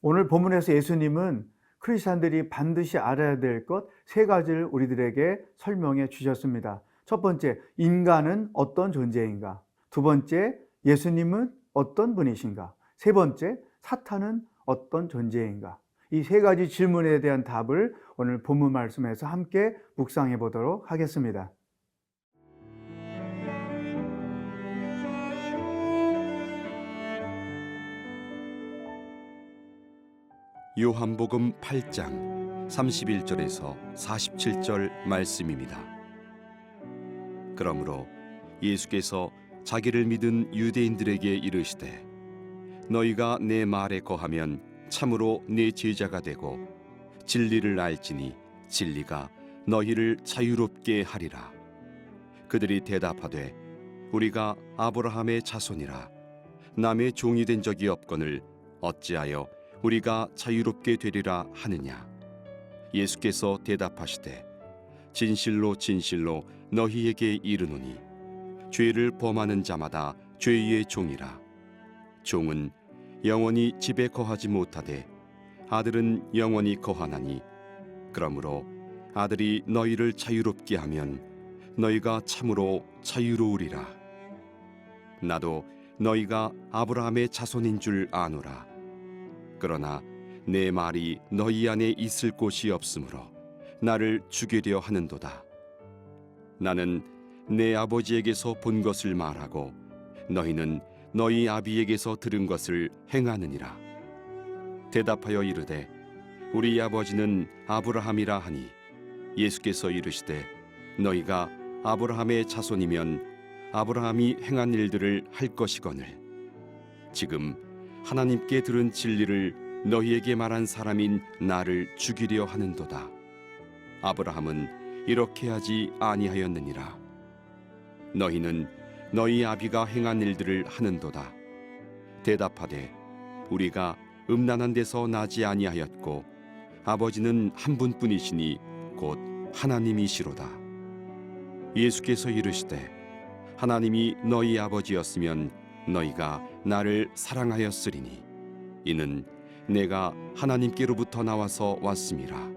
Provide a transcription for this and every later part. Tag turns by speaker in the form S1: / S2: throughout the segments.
S1: 오늘 본문에서 예수님은 크리스찬들이 반드시 알아야 될 것 세 가지를 우리들에게 설명해 주셨습니다. 첫 번째, 인간은 어떤 존재인가? 두 번째, 예수님은 어떤 분이신가? 세 번째, 사탄은 어떤 존재인가? 이 세 가지 질문에 대한 답을 오늘 본문 말씀에서 함께 묵상해 보도록 하겠습니다.
S2: 요한복음 8장 31절에서 47절 말씀입니다. 그러므로 예수께서 자기를 믿은 유대인들에게 이르시되 너희가 내 말에 거하면 참으로 내 제자가 되고 진리를 알지니 진리가 너희를 자유롭게 하리라. 그들이 대답하되 우리가 아브라함의 자손이라 남의 종이 된 적이 없거늘 어찌하여 우리가 자유롭게 되리라 하느냐. 예수께서 대답하시되 진실로 진실로 너희에게 이르노니 죄를 범하는 자마다 죄의 종이라. 종은 영원히 집에 거하지 못하되 아들은 영원히 거하나니 그러므로 아들이 너희를 자유롭게 하면 너희가 참으로 자유로우리라. 나도 너희가 아브라함의 자손인 줄 아노라. 그러나 내 말이 너희 안에 있을 곳이 없으므로 나를 죽이려 하는도다. 나는 내 아버지에게서 본 것을 말하고 너희는 너희 아비에게서 들은 것을 행하느니라. 대답하여 이르되 우리 아버지는 아브라함이라 하니 예수께서 이르시되 너희가 아브라함의 자손이면 아브라함이 행한 일들을 할 것이거늘 지금 하나님께 들은 진리를 너희에게 말한 사람인 나를 죽이려 하는도다. 아브라함은 이렇게 하지 아니하였느니라. 너희는 너희 아비가 행한 일들을 하는도다. 대답하되 우리가 음란한 데서 나지 아니하였고 아버지는 한 분뿐이시니 곧 하나님이시로다. 예수께서 이르시되 하나님이 너희 아버지였으면 너희가 나를 사랑하였으리니 이는 내가 하나님께로부터 나와서 왔음이라.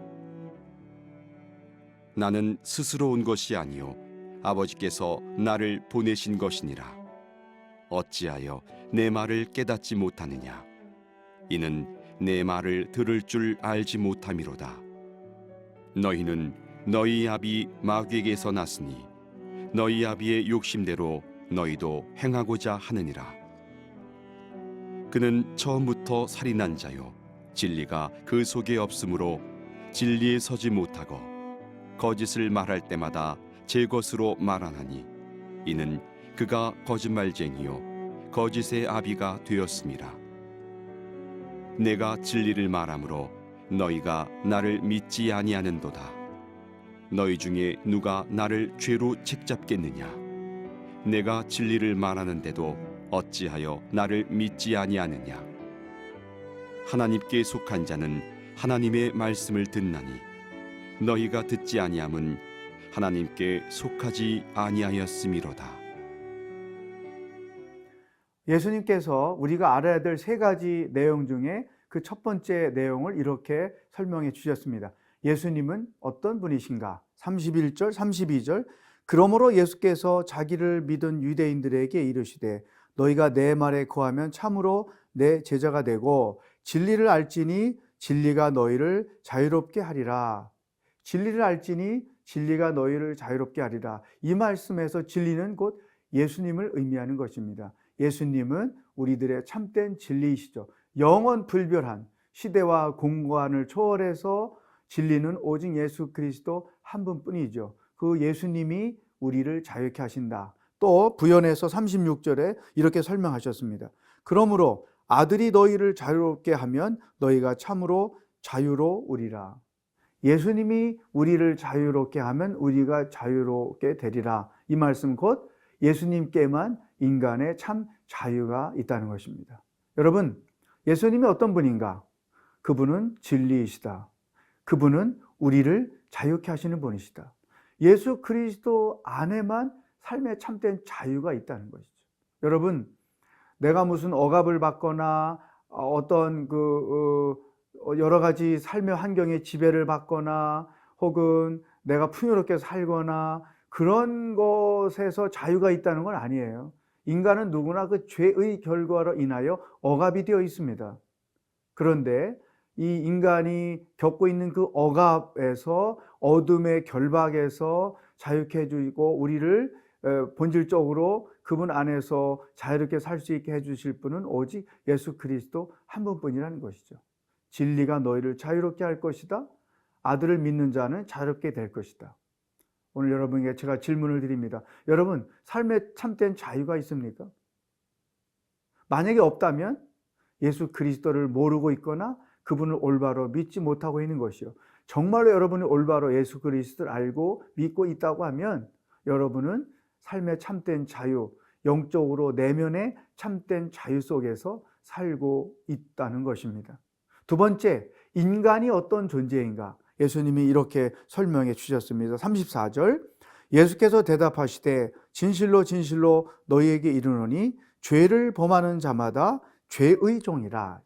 S2: 나는 스스로 온 것이 아니요 아버지께서 나를 보내신 것이니라. 어찌하여 내 말을 깨닫지 못하느냐. 이는 내 말을 들을 줄 알지 못함이로다. 너희는 너희 아비 마귀에게서 났으니 너희 아비의 욕심대로 너희도 행하고자 하느니라. 그는 처음부터 살인한 자요 진리가 그 속에 없으므로 진리에 서지 못하고 거짓을 말할 때마다 제 것으로 말하나니 이는 그가 거짓말쟁이요 거짓의 아비가 되었음이라. 내가 진리를 말하므로 너희가 나를 믿지 아니하는도다. 너희 중에 누가 나를 죄로 책잡겠느냐. 내가 진리를 말하는데도 어찌하여 나를 믿지 아니하느냐. 하나님께 속한 자는 하나님의 말씀을 듣나니 너희가 듣지 아니함은 하나님께 속하지 아니하였음이로다.
S1: 예수님께서 우리가 알아야 될 세 가지 내용 중에 그 첫 번째 내용을 이렇게 설명해 주셨습니다. 예수님은 어떤 분이신가? 31절, 32절. 그러므로 예수께서 자기를 믿은 유대인들에게 이르시되 너희가 내 말에 거하면 참으로 내 제자가 되고 진리를 알지니 진리가 너희를 자유롭게 하리라. 진리를 알지니 진리가 너희를 자유롭게 하리라. 이 말씀에서 진리는 곧 예수님을 의미하는 것입니다. 예수님은 우리들의 참된 진리이시죠. 영원 불별한 시대와 공간을 초월해서 진리는 오직 예수 그리스도 한 분뿐이죠. 그 예수님이 우리를 자유케 하신다. 또 부연해서 36절에 이렇게 설명하셨습니다. 그러므로 아들이 너희를 자유롭게 하면 너희가 참으로 자유로우리라. 예수님이 우리를 자유롭게 하면 우리가 자유롭게 되리라. 이 말씀 곧 예수님께만 인간의 참 자유가 있다는 것입니다. 여러분, 예수님이 어떤 분인가? 그분은 진리이시다. 그분은 우리를 자유케 하시는 분이시다. 예수 그리스도 안에만 삶의 참된 자유가 있다는 것이죠. 여러분, 내가 무슨 억압을 받거나 어떤 여러 가지 삶의 환경에 지배를 받거나 혹은 내가 풍요롭게 살거나 그런 것에서 자유가 있다는 건 아니에요. 인간은 누구나 그 죄의 결과로 인하여 억압이 되어 있습니다. 그런데 이 인간이 겪고 있는 그 억압에서 어둠의 결박에서 자유케 해주고 우리를 본질적으로 그분 안에서 자유롭게 살 수 있게 해주실 분은 오직 예수 그리스도 한 분뿐이라는 것이죠. 진리가 너희를 자유롭게 할 것이다. 아들을 믿는 자는 자유롭게 될 것이다. 오늘 여러분에게 제가 질문을 드립니다. 여러분, 삶에 참된 자유가 있습니까? 만약에 없다면 예수 그리스도를 모르고 있거나 그분을 올바로 믿지 못하고 있는 것이요. 정말로 여러분이 올바로 예수 그리스도를 알고 믿고 있다고 하면 여러분은 삶의 참된 자유, 영적으로 내면의 참된 자유 속에서 살고 있다는 것입니다. 두 번째, 인간이 어떤 존재인가? 예수님이 이렇게 설명해 주셨습니다. 34절, 예수께서 대답하시되 진실로 진실로 너희에게 이르노니 죄를 범하는 자마다 죄의 종이라.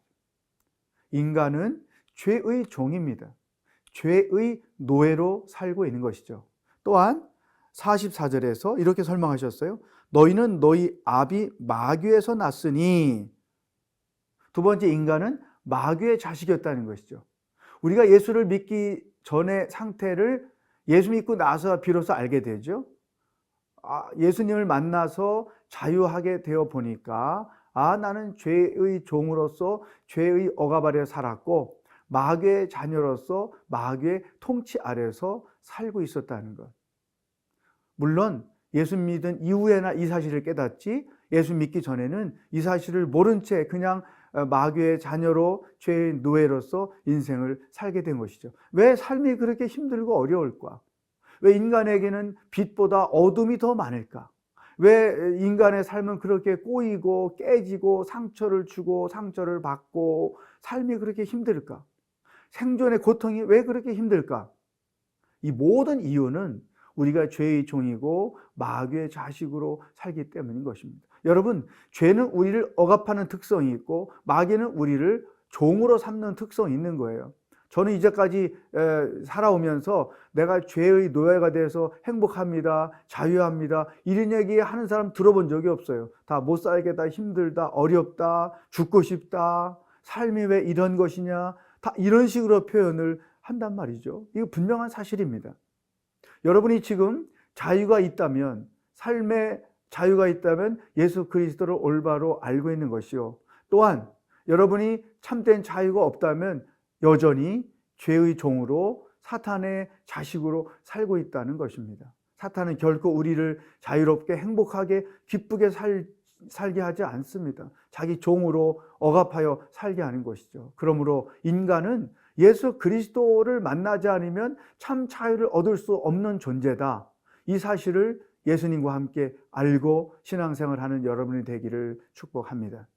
S1: 인간은 죄의 종입니다. 죄의 노예로 살고 있는 것이죠. 또한 44절에서 이렇게 설명하셨어요. 너희는 너희 아비 마귀에서 났으니. 두 번째, 인간은 마귀의 자식이었다는 것이죠. 우리가 예수를 믿기 전의 상태를 예수 믿고 나서 비로소 알게 되죠. 예수님을 만나서 자유하게 되어 보니까 나는 죄의 종으로서 죄의 억압 아래 살았고 마귀의 자녀로서 마귀의 통치 아래서 살고 있었다는 것. 물론 예수 믿은 이후에나 이 사실을 깨닫지 예수 믿기 전에는 이 사실을 모른 채 그냥 마귀의 자녀로 죄의 노예로서 인생을 살게 된 것이죠. 왜 삶이 그렇게 힘들고 어려울까? 왜 인간에게는 빛보다 어둠이 더 많을까? 왜 인간의 삶은 그렇게 꼬이고 깨지고 상처를 주고 상처를 받고 삶이 그렇게 힘들까? 생존의 고통이 왜 그렇게 힘들까? 이 모든 이유는 우리가 죄의 종이고 마귀의 자식으로 살기 때문인 것입니다. 여러분, 죄는 우리를 억압하는 특성이 있고 마귀는 우리를 종으로 삼는 특성이 있는 거예요. 저는 이제까지 살아오면서 내가 죄의 노예가 돼서 행복합니다, 자유합니다, 이런 얘기 하는 사람 들어본 적이 없어요. 다 못 살겠다, 힘들다, 어렵다, 죽고 싶다, 삶이 왜 이런 것이냐, 다 이런 식으로 표현을 한단 말이죠. 이거 분명한 사실입니다. 여러분이 지금 자유가 있다면, 삶의 자유가 있다면 예수 그리스도를 올바로 알고 있는 것이요. 또한 여러분이 참된 자유가 없다면 여전히 죄의 종으로 사탄의 자식으로 살고 있다는 것입니다. 사탄은 결코 우리를 자유롭게 행복하게 기쁘게 살게 하지 않습니다. 자기 종으로 억압하여 살게 하는 것이죠. 그러므로 인간은 예수 그리스도를 만나지 않으면 참 자유를 얻을 수 없는 존재다. 이 사실을 예수님과 함께 알고 신앙생활을 하는 여러분이 되기를 축복합니다.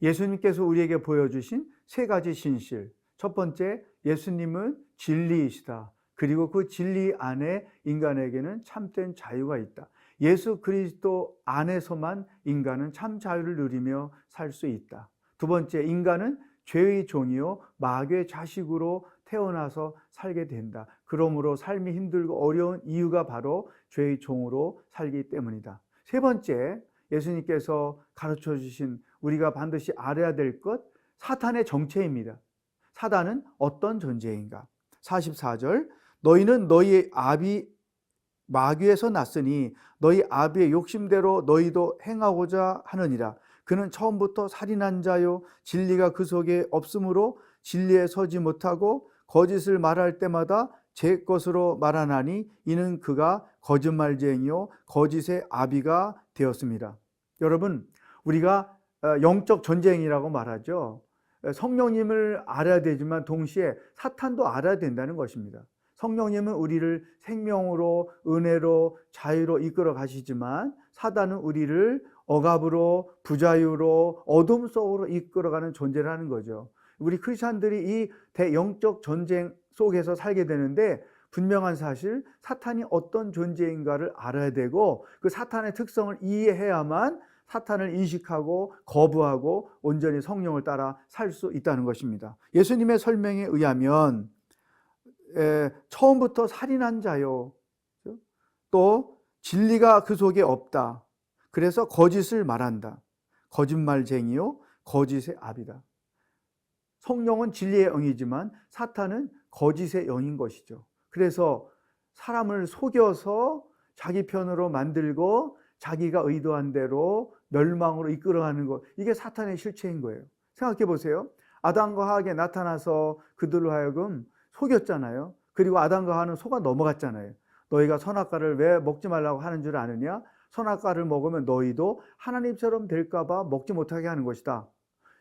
S1: 예수님께서 우리에게 보여주신 세 가지 신실. 첫 번째, 예수님은 진리이시다. 그리고 그 진리 안에 인간에게는 참된 자유가 있다. 예수 그리스도 안에서만 인간은 참 자유를 누리며 살 수 있다. 두 번째, 인간은 죄의 종이요 마귀의 자식으로 태어나서 살게 된다. 그러므로 삶이 힘들고 어려운 이유가 바로 죄의 종으로 살기 때문이다. 세 번째, 예수님께서 가르쳐 주신 우리가 반드시 알아야 될 것, 사탄의 정체입니다. 사단은 어떤 존재인가? 44절, 너희는 너희 아비 마귀에서 났으니 너희 아비의 욕심대로 너희도 행하고자 하느니라. 그는 처음부터 살인한 자요 진리가 그 속에 없으므로 진리에 서지 못하고 거짓을 말할 때마다 제 것으로 말하나니 이는 그가 거짓말쟁이요 거짓의 아비가 되었습니다. 여러분, 우리가 영적 전쟁이라고 말하죠. 성령님을 알아야 되지만 동시에 사탄도 알아야 된다는 것입니다. 성령님은 우리를 생명으로, 은혜로, 자유로 이끌어 가시지만 사단은 우리를 억압으로, 부자유로, 어둠 속으로 이끌어가는 존재라는 거죠. 우리 크리스찬들이 이 대영적 전쟁 속에서 살게 되는데 분명한 사실, 사탄이 어떤 존재인가를 알아야 되고 그 사탄의 특성을 이해해야만 사탄을 인식하고 거부하고 온전히 성령을 따라 살 수 있다는 것입니다. 예수님의 설명에 의하면 처음부터 살인한 자요, 또 진리가 그 속에 없다, 그래서 거짓을 말한다, 거짓말쟁이요 거짓의 압이다. 성령은 진리의 영이지만 사탄은 거짓의 영인 것이죠. 그래서 사람을 속여서 자기 편으로 만들고 자기가 의도한 대로 멸망으로 이끌어가는 것, 이게 사탄의 실체인 거예요. 생각해 보세요. 아담과 하와에게 나타나서 그들로 하여금 속였잖아요. 그리고 아담과 하와는 속아 넘어갔잖아요. 너희가 선악과를 왜 먹지 말라고 하는 줄 아느냐? 선악과를 먹으면 너희도 하나님처럼 될까 봐 먹지 못하게 하는 것이다.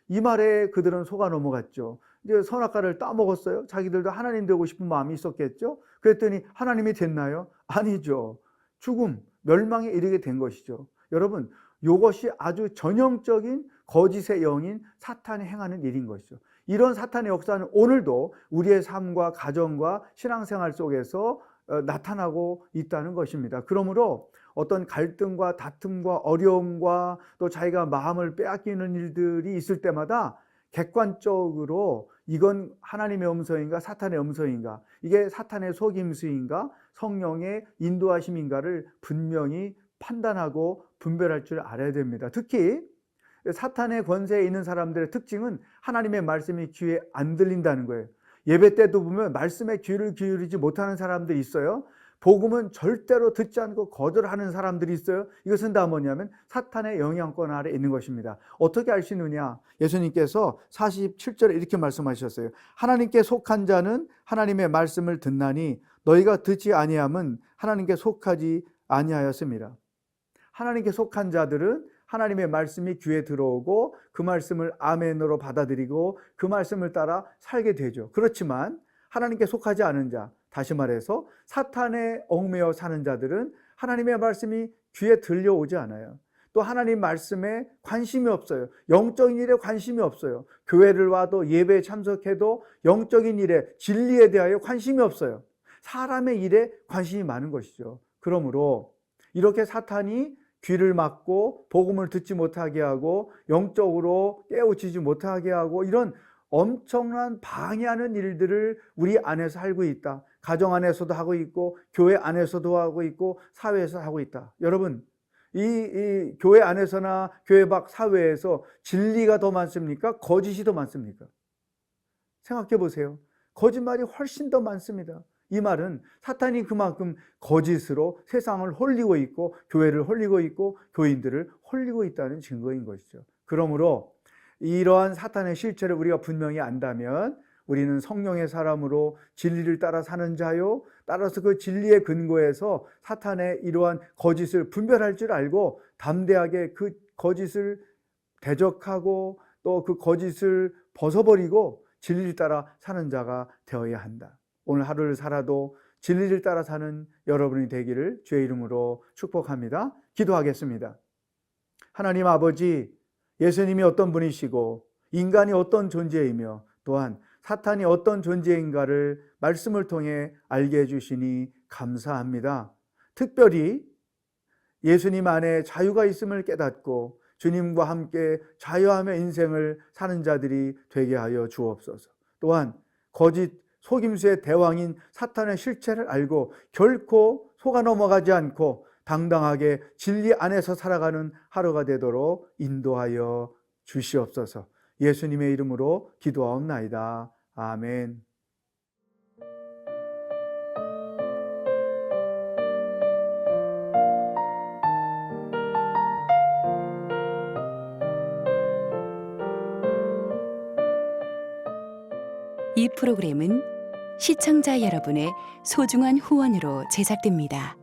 S1: 이 말에 그들은 속아 넘어갔죠. 이제 선악과를 따먹었어요. 자기들도 하나님 되고 싶은 마음이 있었겠죠. 그랬더니 하나님이 됐나요? 아니죠. 죽음, 멸망에 이르게 된 것이죠. 여러분, 이것이 아주 전형적인 거짓의 영인 사탄이 행하는 일인 것이죠. 이런 사탄의 역사는 오늘도 우리의 삶과 가정과 신앙생활 속에서 나타나고 있다는 것입니다. 그러므로 어떤 갈등과 다툼과 어려움과 또 자기가 마음을 빼앗기는 일들이 있을 때마다 객관적으로 이건 하나님의 음성인가 사탄의 음성인가, 이게 사탄의 속임수인가 성령의 인도하심인가를 분명히 판단하고 분별할 줄 알아야 됩니다. 특히 사탄의 권세에 있는 사람들의 특징은 하나님의 말씀이 귀에 안 들린다는 거예요. 예배 때도 보면 말씀에 귀를 기울이지 못하는 사람들이 있어요. 복음은 절대로 듣지 않고 거절하는 사람들이 있어요. 이것은 다 뭐냐면 사탄의 영향권 아래 있는 것입니다. 어떻게 알 수 있느냐? 예수님께서 47절에 이렇게 말씀하셨어요. 하나님께 속한 자는 하나님의 말씀을 듣나니 너희가 듣지 아니함은 하나님께 속하지 아니하였습니다. 하나님께 속한 자들은 하나님의 말씀이 귀에 들어오고 그 말씀을 아멘으로 받아들이고 그 말씀을 따라 살게 되죠. 그렇지만 하나님께 속하지 않은 자, 다시 말해서 사탄에 얽매여 사는 자들은 하나님의 말씀이 귀에 들려오지 않아요. 또 하나님 말씀에 관심이 없어요. 영적인 일에 관심이 없어요. 교회를 와도 예배에 참석해도 영적인 일에, 진리에 대하여 관심이 없어요. 사람의 일에 관심이 많은 것이죠. 그러므로 이렇게 사탄이 귀를 막고 복음을 듣지 못하게 하고 영적으로 깨우치지 못하게 하고 이런 엄청난 방해하는 일들을 우리 안에서 하고 있다. 가정 안에서도 하고 있고 교회 안에서도 하고 있고 사회에서 하고 있다. 여러분, 이 교회 안에서나 교회 밖 사회에서 진리가 더 많습니까? 거짓이 더 많습니까? 생각해 보세요. 거짓말이 훨씬 더 많습니다. 이 말은 사탄이 그만큼 거짓으로 세상을 홀리고 있고 교회를 홀리고 있고 교인들을 홀리고 있다는 증거인 것이죠. 그러므로 이러한 사탄의 실체를 우리가 분명히 안다면 우리는 성령의 사람으로 진리를 따라 사는 자요, 따라서 그 진리의 근거에서 사탄의 이러한 거짓을 분별할 줄 알고 담대하게 그 거짓을 대적하고 또 그 거짓을 벗어버리고 진리를 따라 사는 자가 되어야 한다. 오늘 하루를 살아도 진리를 따라 사는 여러분이 되기를 주의 이름으로 축복합니다. 기도하겠습니다. 하나님 아버지, 예수님이 어떤 분이시고 인간이 어떤 존재이며 또한 사탄이 어떤 존재인가를 말씀을 통해 알게 해주시니 감사합니다. 특별히 예수님 안에 자유가 있음을 깨닫고 주님과 함께 자유하며 인생을 사는 자들이 되게 하여 주옵소서. 또한 거짓 속임수의 대왕인 사탄의 실체를 알고 결코 속아 넘어가지 않고 당당하게 진리 안에서 살아가는 하루가 되도록 인도하여 주시옵소서. 예수님의 이름으로 기도하옵나이다. 아멘.
S3: 이 프로그램은 시청자 여러분의 소중한 후원으로 제작됩니다.